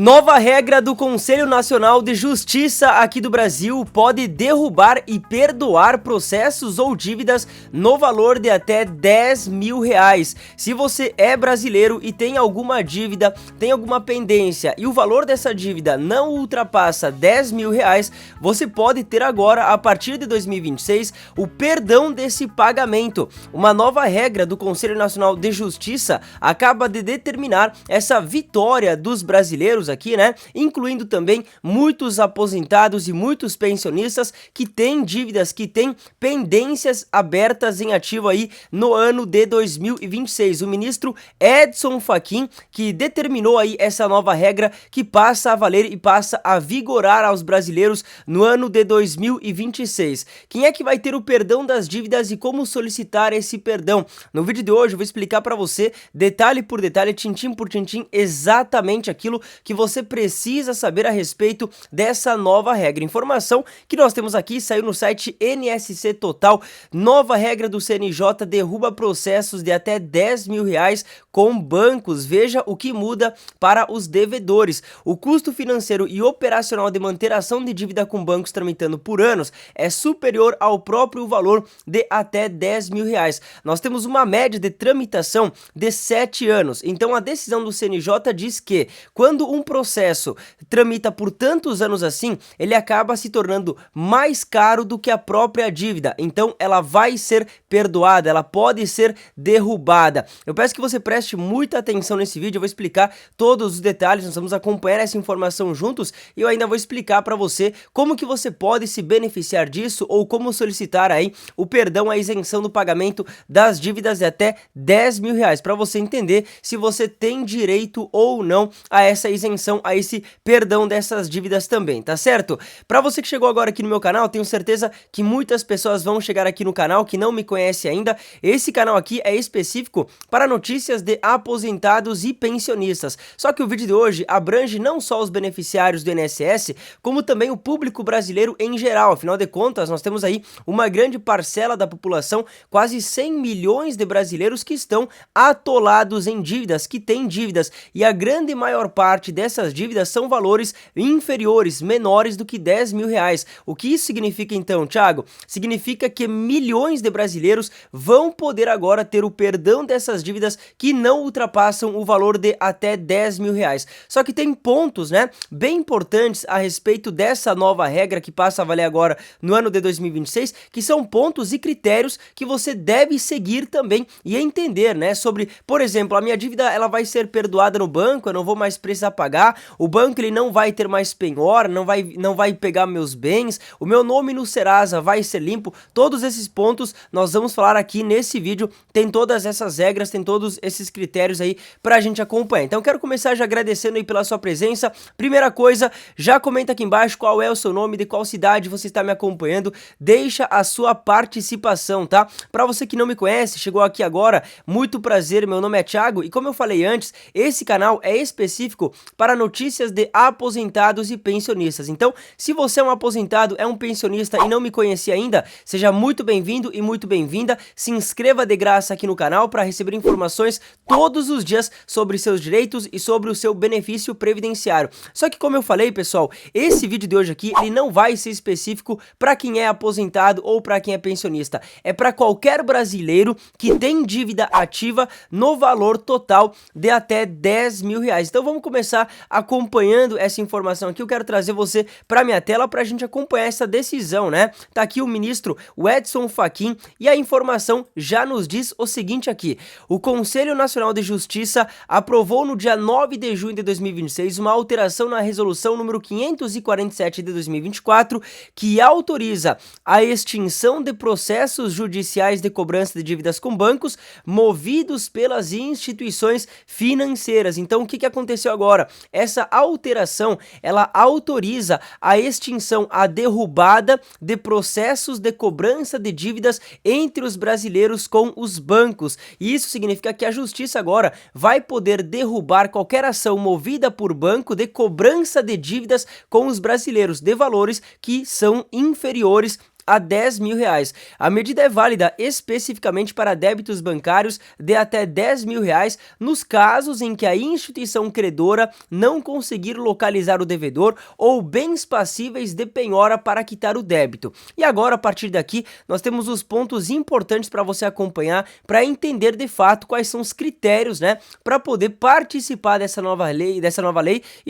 Nova regra do Conselho Nacional de Justiça aqui do Brasil pode derrubar e perdoar processos ou dívidas no valor de até R$ 10.000. Se você é brasileiro e tem alguma dívida, tem alguma pendência e o valor dessa dívida não ultrapassa R$ 10.000, você pode ter agora, a partir de 2026, o perdão desse pagamento. Uma nova regra do Conselho Nacional de Justiça acaba de determinar essa vitória dos brasileiros aqui, né? Incluindo também muitos aposentados e muitos pensionistas que têm dívidas, que têm pendências abertas em ativo aí no ano de 2026. O ministro Edson Fachin que determinou aí essa nova regra que passa a valer e passa a vigorar aos brasileiros no ano de 2026. Quem é que vai ter o perdão das dívidas e como solicitar esse perdão? No vídeo de hoje eu vou explicar para você, detalhe por detalhe, tintim por tintim, exatamente aquilo que você precisa saber a respeito dessa nova regra. Informação que nós temos aqui, saiu no site NSC Total. Nova regra do CNJ derruba processos de até R$ 10.000 com bancos. Veja o que muda para os devedores. O custo financeiro e operacional de manter a ação de dívida com bancos tramitando por anos é superior ao próprio valor de até R$ 10.000. Nós temos uma média de tramitação de 7 anos. Então a decisão do CNJ diz que quando um processo tramita por tantos anos assim, ele acaba se tornando mais caro do que a própria dívida. Então ela vai ser perdoada, ela pode ser derrubada. Eu peço que você preste muita atenção nesse vídeo, eu vou explicar todos os detalhes, nós vamos acompanhar essa informação juntos e eu ainda vou explicar para você como que você pode se beneficiar disso ou como solicitar aí o perdão, a isenção do pagamento das dívidas de até R$ 10.000, para você entender se você tem direito ou não a essa isenção, a esse perdão dessas dívidas também, tá certo? Para você que chegou agora aqui no meu canal, tenho certeza que muitas pessoas vão chegar aqui no canal que não me conhece ainda. Esse canal aqui é específico para notícias de aposentados e pensionistas. Só que o vídeo de hoje abrange não só os beneficiários do INSS, como também o público brasileiro em geral. Afinal de contas, nós temos aí uma grande parcela da população, quase 100 milhões de brasileiros que estão atolados em dívidas, que têm dívidas, e a grande maior parte dessas dívidas são valores inferiores, menores do que R$ 10.000. O que isso significa então, Thiago? Significa que milhões de brasileiros vão poder agora ter o perdão dessas dívidas que não ultrapassam o valor de até R$ 10.000. Só que tem pontos, né, bem importantes a respeito dessa nova regra que passa a valer agora no ano de 2026, que são pontos e critérios que você deve seguir também e entender, né, sobre, por exemplo, a minha dívida ela vai ser perdoada no banco, eu não vou mais precisar pagar, o banco ele não vai ter mais penhora, não vai pegar meus bens, o meu nome no Serasa vai ser limpo. Todos esses pontos nós vamos falar aqui nesse vídeo, tem todas essas regras, tem todos esses critérios aí pra gente acompanhar. Então quero começar já agradecendo aí pela sua presença. Primeira coisa, já comenta aqui embaixo qual é o seu nome, de qual cidade você está me acompanhando, deixa a sua participação, tá? Pra você que não me conhece, chegou aqui agora, muito prazer, meu nome é Thiago e como eu falei antes, esse canal é específico para notícias de aposentados e pensionistas. Então, se você é um aposentado, é um pensionista e não me conhecia ainda, seja muito bem-vindo e muito bem-vinda. Se inscreva de graça aqui no canal para receber informações todos os dias sobre seus direitos e sobre o seu benefício previdenciário. Só que como eu falei, pessoal, esse vídeo de hoje aqui, ele não vai ser específico para quem é aposentado ou para quem é pensionista. É para qualquer brasileiro que tem dívida ativa no valor total de até R$ 10.000. Então vamos começar acompanhando essa informação aqui. Eu quero trazer você para minha tela para a gente acompanhar essa decisão, né? Tá aqui o ministro Edson Fachin e a informação já nos diz o seguinte aqui: o Conselho Nacional de Justiça aprovou no dia 9 de junho de 2026 uma alteração na resolução número 547 de 2024 que autoriza a extinção de processos judiciais de cobrança de dívidas com bancos movidos pelas instituições financeiras. Então o que aconteceu agora? Essa alteração, ela autoriza a extinção, a derrubada de processos de cobrança de dívidas entre os brasileiros com os bancos. E isso significa que a justiça agora vai poder derrubar qualquer ação movida por banco de cobrança de dívidas com os brasileiros de valores que são inferiores a 10 mil reais. A medida é válida especificamente para débitos bancários de até 10 mil reais nos casos em que a instituição credora não conseguir localizar o devedor ou bens passíveis de penhora para quitar o débito. E agora, a partir daqui, nós temos os pontos importantes para você acompanhar, para entender de fato quais são os critérios, né, para poder participar dessa nova lei e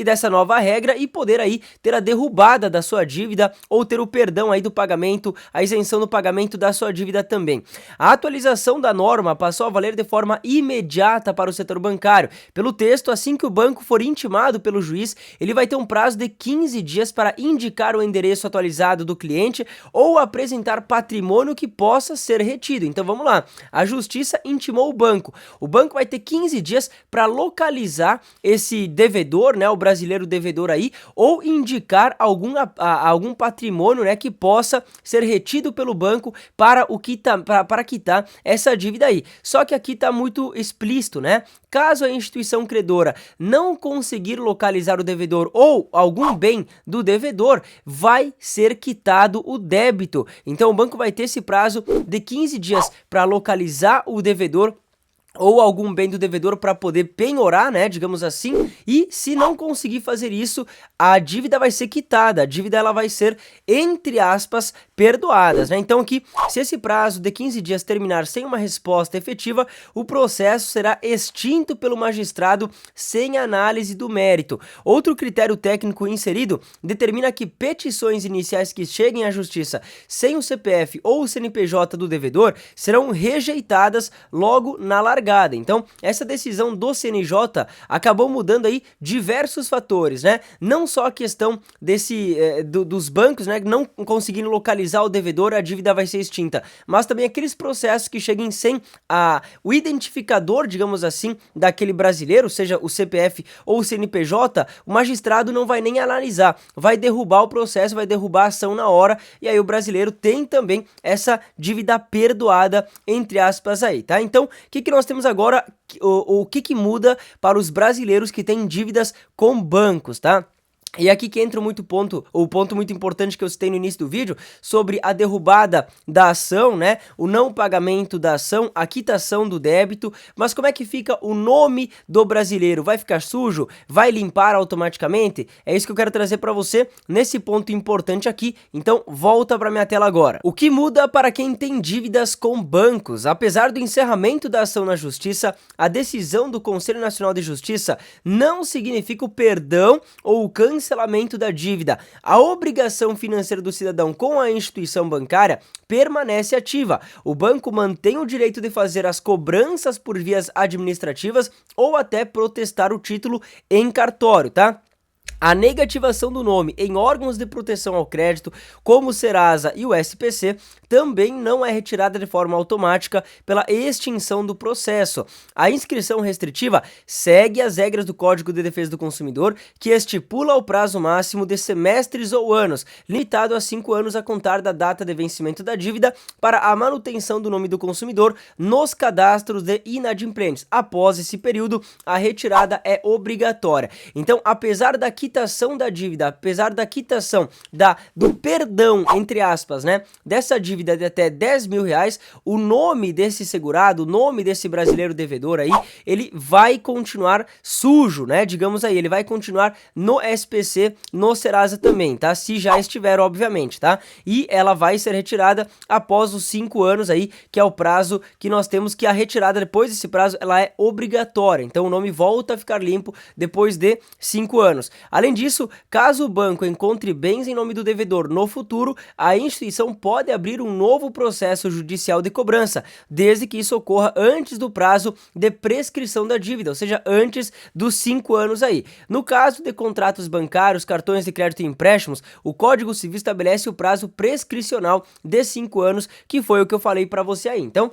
dessa nova regra e poder aí ter a derrubada da sua dívida ou ter o perdão aí do pagamento, a isenção do pagamento da sua dívida também. A atualização da norma passou a valer de forma imediata para o setor bancário. Pelo texto, assim que o banco for intimado pelo juiz, ele vai ter um prazo de 15 dias para indicar o endereço atualizado do cliente ou apresentar patrimônio que possa ser retido. Então vamos lá, a justiça intimou o banco vai ter 15 dias para localizar esse devedor, né, o brasileiro devedor aí, ou indicar algum patrimônio, né, que possa ser retido pelo banco para quitar essa dívida aí. Só que aqui tá muito explícito, né? Caso a instituição credora não conseguir localizar o devedor ou algum bem do devedor, vai ser quitado o débito. Então o banco vai ter esse prazo de 15 dias para localizar o devedor ou algum bem do devedor para poder penhorar, né, digamos assim, e se não conseguir fazer isso, a dívida vai ser quitada, a dívida ela vai ser, entre aspas, perdoadas, né? Então aqui, se esse prazo de 15 dias terminar sem uma resposta efetiva, o processo será extinto pelo magistrado sem análise do mérito. Outro critério técnico inserido determina que petições iniciais que cheguem à justiça sem o CPF ou o CNPJ do devedor serão rejeitadas logo na largada. Então, essa decisão do CNJ acabou mudando aí diversos fatores, né? Não só a questão dos bancos, né, não conseguindo localizar o devedor, a dívida vai ser extinta, mas também aqueles processos que cheguem sem o identificador, digamos assim, daquele brasileiro, seja o CPF ou o CNPJ, o magistrado não vai nem analisar, vai derrubar o processo, vai derrubar a ação na hora, e aí o brasileiro tem também essa dívida perdoada, entre aspas aí, tá? Então, o que nós temos agora, o que muda para os brasileiros que têm dívidas com bancos, tá? E aqui que entra o ponto muito importante que eu citei no início do vídeo, sobre a derrubada da ação, né, o não pagamento da ação, a quitação do débito. Mas como é que fica o nome do brasileiro? Vai ficar sujo? Vai limpar automaticamente? É isso que eu quero trazer para você nesse ponto importante aqui, então volta para minha tela agora. O que muda para quem tem dívidas com bancos? Apesar do encerramento da ação na justiça, a decisão do Conselho Nacional de Justiça não significa o perdão ou o cancelamento da dívida. A obrigação financeira do cidadão com a instituição bancária permanece ativa. O banco mantém o direito de fazer as cobranças por vias administrativas ou até protestar o título em cartório, tá? A negativação do nome em órgãos de proteção ao crédito, como o Serasa e o SPC, também não é retirada de forma automática pela extinção do processo. A inscrição restritiva segue as regras do Código de Defesa do Consumidor, que estipula o prazo máximo de semestres ou anos, limitado a 5 anos a contar da data de vencimento da dívida, para a manutenção do nome do consumidor nos cadastros de inadimplentes. Após esse período, a retirada é obrigatória. Então, apesar da quitação da dívida, apesar da quitação do perdão, entre aspas, né, dessa dívida de até 10 mil reais, o nome desse segurado, o nome desse brasileiro devedor aí, ele vai continuar sujo, né, digamos aí, ele vai continuar no SPC, no Serasa também, tá, se já estiver, obviamente, tá, e ela vai ser retirada após os 5 anos aí, que é o prazo que nós temos, que a retirada depois desse prazo, ela é obrigatória, então o nome volta a ficar limpo depois de 5 anos. Além disso, caso o banco encontre bens em nome do devedor no futuro, a instituição pode abrir um novo processo judicial de cobrança, desde que isso ocorra antes do prazo de prescrição da dívida, ou seja, antes dos 5 anos aí. No caso de contratos bancários, cartões de crédito e empréstimos, o Código Civil estabelece o prazo prescricional de 5 anos, que foi o que eu falei para você aí. Então,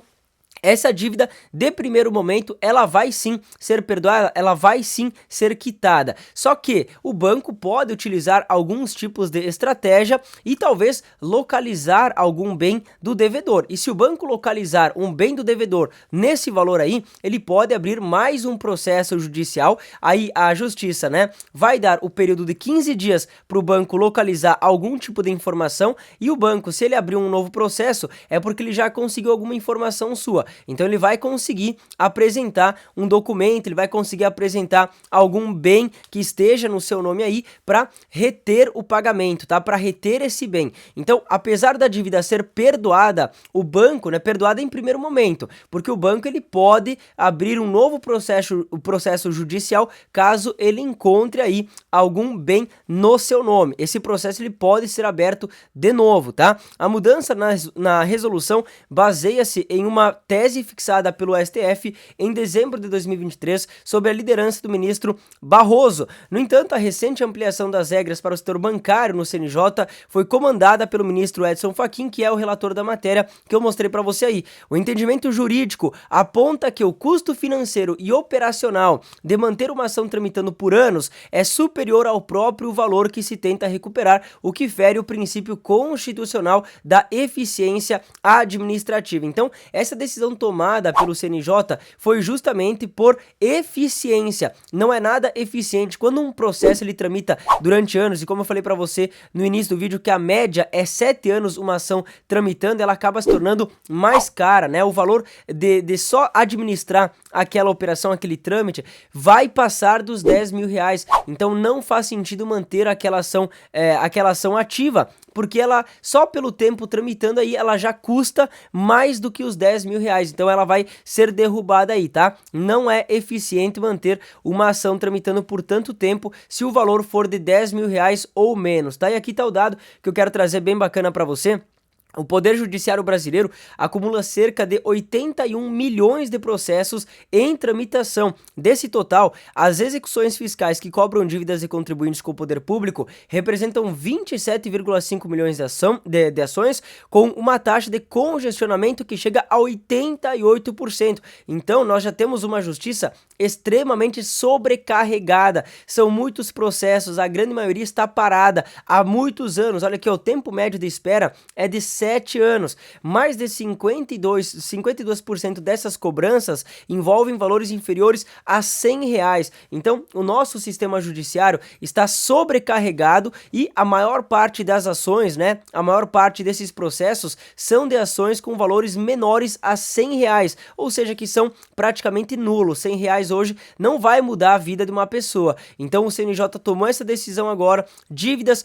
essa dívida, de primeiro momento, ela vai sim ser perdoada, ela vai sim ser quitada. Só que o banco pode utilizar alguns tipos de estratégia e talvez localizar algum bem do devedor. E se o banco localizar um bem do devedor nesse valor aí, ele pode abrir mais um processo judicial. Aí a justiça, né, vai dar o período de 15 dias para o banco localizar algum tipo de informação, e o banco, se ele abrir um novo processo, é porque ele já conseguiu alguma informação sua. Então ele vai conseguir apresentar um documento, ele vai conseguir apresentar algum bem que esteja no seu nome aí para reter o pagamento, tá? Para reter esse bem. Então, apesar da dívida ser perdoada, o banco, né, perdoada em primeiro momento, porque o banco ele pode abrir um novo processo judicial caso ele encontre aí algum bem no seu nome. Esse processo ele pode ser aberto de novo, tá? A mudança na resolução baseia-se em uma tese fixada pelo STF em dezembro de 2023 sob a liderança do ministro Barroso. No entanto, a recente ampliação das regras para o setor bancário no CNJ foi comandada pelo ministro Edson Fachin, que é o relator da matéria que eu mostrei para você aí. O entendimento jurídico aponta que o custo financeiro e operacional de manter uma ação tramitando por anos é superior ao próprio valor que se tenta recuperar, o que fere o princípio constitucional da eficiência administrativa. Então, essa decisão tomada pelo CNJ foi justamente por eficiência. Não é nada eficiente quando um processo ele tramita durante anos, e como eu falei para você no início do vídeo que a média é 7 anos uma ação tramitando, ela acaba se tornando mais cara, né? O valor de só administrar aquela operação, aquele trâmite, vai passar dos 10 mil reais. Então não faz sentido manter aquela ação ativa, porque ela, só pelo tempo tramitando aí, ela já custa mais do que os 10 mil reais. Então ela vai ser derrubada aí, tá? Não é eficiente manter uma ação tramitando por tanto tempo se o valor for de 10 mil reais ou menos, tá? E aqui tá o dado que eu quero trazer bem bacana para você. O Poder Judiciário brasileiro acumula cerca de 81 milhões de processos em tramitação. Desse total, as execuções fiscais que cobram dívidas de contribuintes com o poder público representam 27,5 milhões de ações, com uma taxa de congestionamento que chega a 88%. Então, nós já temos uma justiça extremamente sobrecarregada. São muitos processos, a grande maioria está parada há muitos anos. Olha aqui, o tempo médio de espera é de 7 anos. Mais de 52% dessas cobranças envolvem valores inferiores a 100 reais. Então, o nosso sistema judiciário está sobrecarregado e a maior parte das ações, né, a maior parte desses processos são de ações com valores menores a 100 reais, ou seja, que são praticamente nulos. 100 reais hoje não vai mudar a vida de uma pessoa. Então, o CNJ tomou essa decisão agora. Dívidas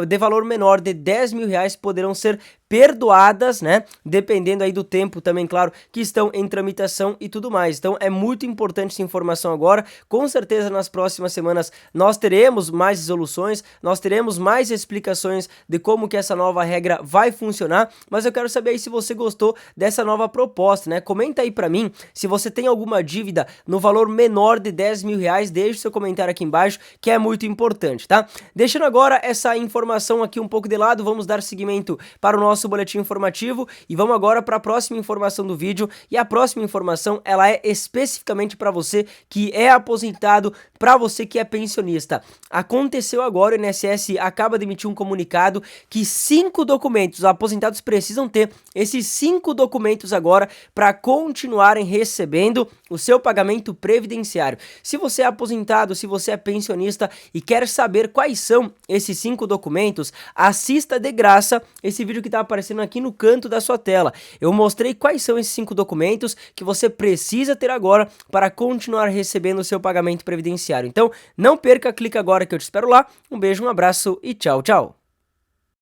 de valor menor de 10 mil reais poderão ser perdoadas, né, dependendo aí do tempo também, claro, que estão em tramitação e tudo mais. Então é muito importante essa informação agora. Com certeza nas próximas semanas nós teremos mais resoluções, nós teremos mais explicações de como que essa nova regra vai funcionar, mas eu quero saber aí se você gostou dessa nova proposta, né? Comenta aí pra mim se você tem alguma dívida no valor menor de 10 mil reais, deixe seu comentário aqui embaixo, que é muito importante, tá? Deixando agora essa informação aqui um pouco de lado, vamos dar seguimento para o nosso boletim informativo e vamos agora para a próxima informação do vídeo. E a próxima informação, ela é especificamente para você que é aposentado, para você que é pensionista. Aconteceu agora, o INSS acaba de emitir um comunicado que 5 documentos, os aposentados precisam ter esses 5 documentos agora para continuarem recebendo o seu pagamento previdenciário. Se você é aposentado, se você é pensionista e quer saber quais são esses 5 documentos, assista de graça esse vídeo que está aparecendo aqui no canto da sua tela. Eu mostrei quais são esses 5 documentos que você precisa ter agora para continuar recebendo o seu pagamento previdenciário. Então, não perca, clica agora que eu te espero lá. Um beijo, um abraço e tchau, tchau.